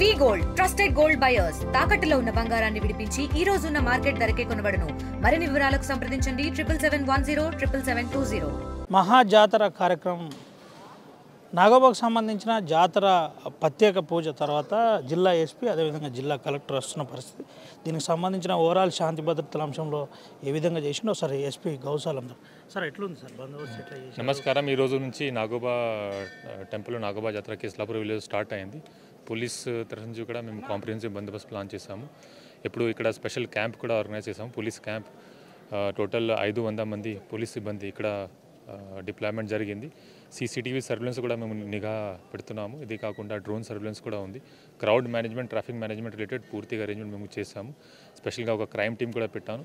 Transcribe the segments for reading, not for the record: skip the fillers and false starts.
వి gold trusted gold buyers తాకట్టులో ఉన్న బంగారాన్ని విడిపించి ఈ రోజు ఉన్న మార్కెట్ ధరకే కొనబడును. మరిన్ని వివరాలకు సంప్రదించండి 77107720. మహా జాతర కార్యక్రమం నాగోబాకు సంబంధించిన జాతర ప్రత్యేక పూజ తర్వాత జిల్లా ఎస్పీ అదేవిధంగా జిల్లా కలెక్టర్ వస్తున్న పరిస్థితి. దీనికి సంబంధించిన ఓవరాల్ శాంతి భద్రతల అంశంలో ఏ విధంగా చేసిండో ఒకసారి ఎస్పీ గౌసాలం సార్ ఎట్లుంది సార్ బందోబస్తు ఎట్లా చేసి? నమస్కారం. ఈ రోజు నుంచి నాగోబా టెంపుల్ నాగోబా జాతర కేసులాపూర్ విలేజ్ స్టార్ట్ అయింది. పోలీస్ తరఫు నుంచి కూడా మేము కాంప్రిహెన్సివ్ బందోబస్తు ప్లాన్ చేశాము. ఇప్పుడు ఇక్కడ స్పెషల్ క్యాంప్ కూడా ఆర్గనైజ్ చేసాము. పోలీస్ క్యాంప్ టోటల్ 500 మంది పోలీస్ సిబ్బంది ఇక్కడ డిప్లాయ్మెంట్ జరిగింది. సీసీటీవీ సర్వేలెన్స్ కూడా మేము నిఘా పెడుతున్నాము. ఇది కాకుండా డ్రోన్ సర్వేలెన్స్ కూడా ఉంది. Crowd management, traffic management related పూర్తిగా అరేంజ్మెంట్ మేము చేశాము. స్పెషల్గా ఒక క్రైమ్ టీం కూడా పెట్టాను.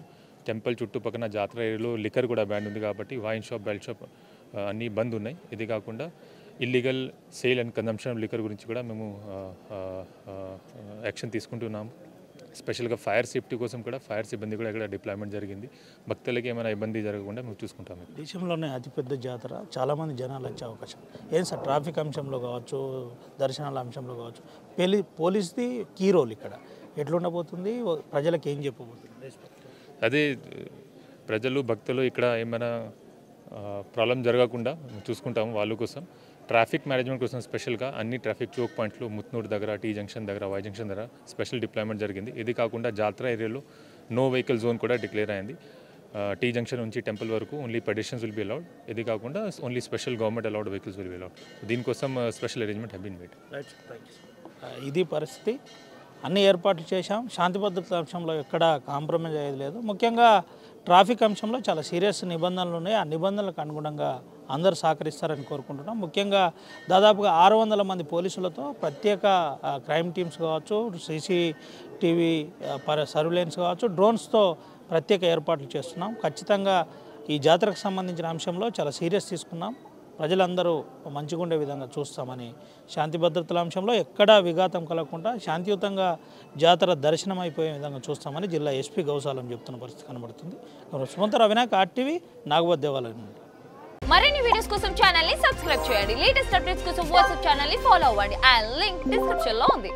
టెంపుల్ చుట్టుపక్కల జాతర ఏరియాలో లిక్కర్ కూడా బ్యాన్ ఉంది కాబట్టి వైన్ షాప్, బెల్ట్ షాప్ అన్నీ బంద్ ఉన్నాయి. ఇది కాకుండా illegal sale and consumption liquor గురించి కూడా మేము యాక్షన్ తీసుకుంటున్నాము. స్పెషల్గా ఫైర్ సేఫ్టీ కోసం కూడా ఫైర్ సిబ్బంది కూడా ఇక్కడ డిప్లాయ్మెంట్ జరిగింది. భక్తులకి ఏమైనా ఇబ్బంది జరగకుండా మేము చూసుకుంటాము. దేశంలోనే అతిపెద్ద జాతర, చాలామంది జనాలు వచ్చే అవకాశం ఏం సార్? ట్రాఫిక్ అంశంలో కావచ్చు, దర్శనాల అంశంలో కావచ్చు, పోలీస్ది కీ రోల్ ఇక్కడ ఎట్లుండబోతుంది? ప్రజలకు ఏం చెప్పబోతుంది? అదే ప్రజలు, భక్తులు ఇక్కడ ఏమైనా ప్రాబ్లం జరగకుండా చూసుకుంటాము. వాళ్ళ కోసం ట్రాఫిక్ మేనేజ్మెంట్ కోసం స్పెషల్గా అన్ని ట్రాఫిక్ చోక్ పాయింట్లు ముత్నూరు దగ్గర, టీ జంక్షన్ దగ్గర, వై జంక్షన్ దగ్గర స్పెషల్ డిప్లాయ్మెంట్ జరిగింది. ఇది కాకుండా జాతర ఏరియాలో నో వెహికల్ జోన్ కూడా డిక్లేర్ అయింది. టీ జంక్షన్ నుంచి టెంపుల్ వరకు only pedestrians will be allowed. ఇది కాకుండా only special government allowed vehicles will be allowed. దీనికోసం special arrangement have been made. ఇది పరిస్థితి. అన్ని ఏర్పాట్లు చేశాం. శాంతి భద్రతల అంశంలో ఎక్కడ కాంప్రమైజ్ అయ్యేది లేదు. ముఖ్యంగా ట్రాఫిక్ అంశంలో చాలా సీరియస్ నిబంధనలు ఉన్నాయి. ఆ నిబంధనలకు అనుగుణంగా అందరూ సహకరిస్తారని కోరుకుంటున్నాం. ముఖ్యంగా దాదాపుగా 600 మంది పోలీసులతో ప్రత్యేక క్రైమ్ టీమ్స్ కావచ్చు, సీసీటీవీ సర్వేలెన్స్ కావచ్చు, డ్రోన్స్తో ప్రత్యేక ఏర్పాట్లు చేస్తున్నాం. ఖచ్చితంగా ఈ జాతరకు సంబంధించిన అంశంలో చాలా సీరియస్ తీసుకున్నాం. ప్రజలందరూ మంచిగా ఉండే విధంగా చూస్తామని, శాంతి భద్రతల అంశంలో ఎక్కడా విఘాతం కలగకుండా శాంతియుతంగా జాతర దర్శనం అయిపోయే విధంగా చూస్తామని జిల్లా ఎస్పీ గౌసాలం చెప్తున్న పరిస్థితి కనబడుతుంది. సుమంతరావు వినాయక్, ఆర్టీవీ, నాగోబా దేవాలయం నుండి. మరిన్ని వీడియోస్ కోసం ఛానల్ ని సబ్స్క్రైబ్ చేయండి. లేటెస్ట్ అప్డేట్స్ కోసం వాట్సాప్ ఛానల్ ని ఫాలో అవ్వండి. ఆ లింక్ డిస్క్రిప్షన్ లో ఉంది.